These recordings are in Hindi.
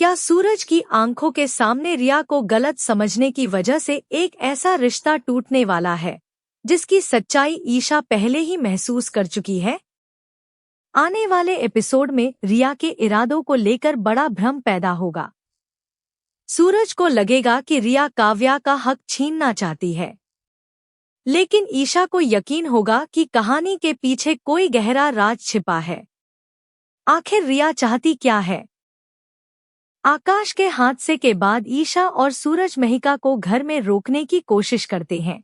क्या सूरज की आंखों के सामने रिया को गलत समझने की वजह से एक ऐसा रिश्ता टूटने वाला है जिसकी सच्चाई ईशा पहले ही महसूस कर चुकी है? आने वाले एपिसोड में रिया के इरादों को लेकर बड़ा भ्रम पैदा होगा। सूरज को लगेगा कि रिया काव्या का हक छीनना चाहती है, लेकिन ईशा को यकीन होगा कि कहानी के पीछे कोई गहरा राज छिपा है। आखिर रिया चाहती क्या है? आकाश के हादसे के बाद ईशा और सूरज महिका को घर में रोकने की कोशिश करते हैं।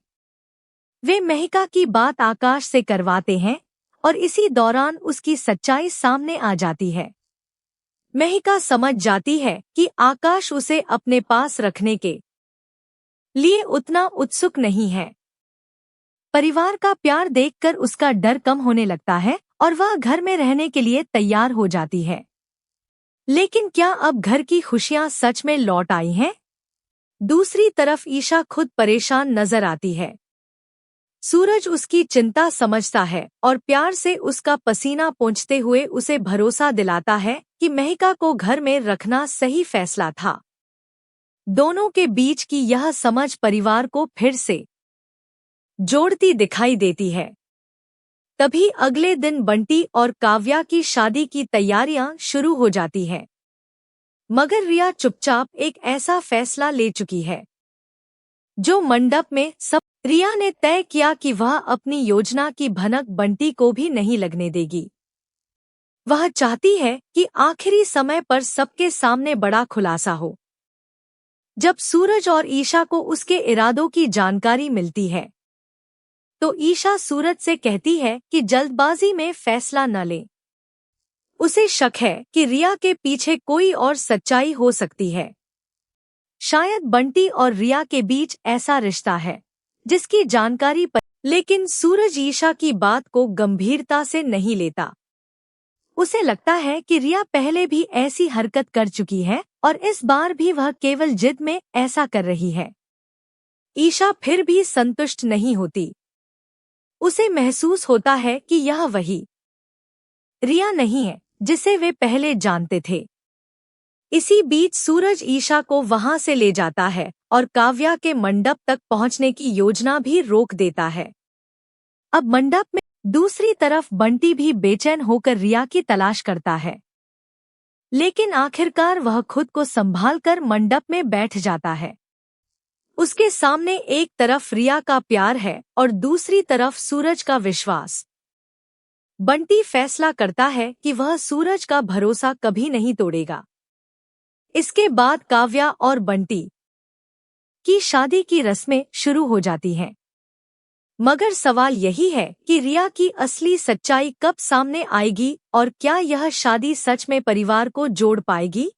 वे महिका की बात आकाश से करवाते हैं और इसी दौरान उसकी सच्चाई सामने आ जाती है। महिका समझ जाती है कि आकाश उसे अपने पास रखने के लिए उतना उत्सुक नहीं है। परिवार का प्यार देखकर उसका डर कम होने लगता है और वह घर में रहने के लिए तैयार हो जाती है। लेकिन क्या अब घर की खुशियां सच में लौट आई हैं? दूसरी तरफ ईशा खुद परेशान नजर आती है। सूरज उसकी चिंता समझता है और प्यार से उसका पसीना पोंछते हुए उसे भरोसा दिलाता है कि महिका को घर में रखना सही फैसला था। दोनों के बीच की यह समझ परिवार को फिर से जोड़ती दिखाई देती है। तभी अगले दिन बंटी और काव्या की शादी की तैयारियां शुरू हो जाती हैं। मगर रिया चुपचाप एक ऐसा फैसला ले चुकी है जो मंडप में सब। रिया ने तय किया कि वह अपनी योजना की भनक बंटी को भी नहीं लगने देगी। वह चाहती है कि आखिरी समय पर सबके सामने बड़ा खुलासा हो। जब सूरज और ईशा को उसके इरादों की जानकारी मिलती है तो ईशा सूरज से कहती है कि जल्दबाजी में फैसला न ले। उसे शक है कि रिया के पीछे कोई और सच्चाई हो सकती है। शायद बंटी और रिया के बीच ऐसा रिश्ता है जिसकी जानकारी पर, लेकिन सूरज ईशा की बात को गंभीरता से नहीं लेता। उसे लगता है कि रिया पहले भी ऐसी हरकत कर चुकी है और इस बार भी वह केवल जिद में ऐसा कर रही है। ईशा फिर भी संतुष्ट नहीं होती। उसे महसूस होता है कि यह वही रिया नहीं है जिसे वे पहले जानते थे। इसी बीच सूरज ईशा को वहां से ले जाता है और काव्या के मंडप तक पहुंचने की योजना भी रोक देता है। अब मंडप में दूसरी तरफ बंटी भी बेचैन होकर रिया की तलाश करता है, लेकिन आखिरकार वह खुद को संभालकर मंडप में बैठ जाता है। उसके सामने एक तरफ रिया का प्यार है और दूसरी तरफ सूरज का विश्वास। बंटी फैसला करता है कि वह सूरज का भरोसा कभी नहीं तोड़ेगा। इसके बाद काव्या और बंटी की शादी की रस्में शुरू हो जाती हैं। मगर सवाल यही है कि रिया की असली सच्चाई कब सामने आएगी और क्या यह शादी सच में परिवार को जोड़ पाएगी?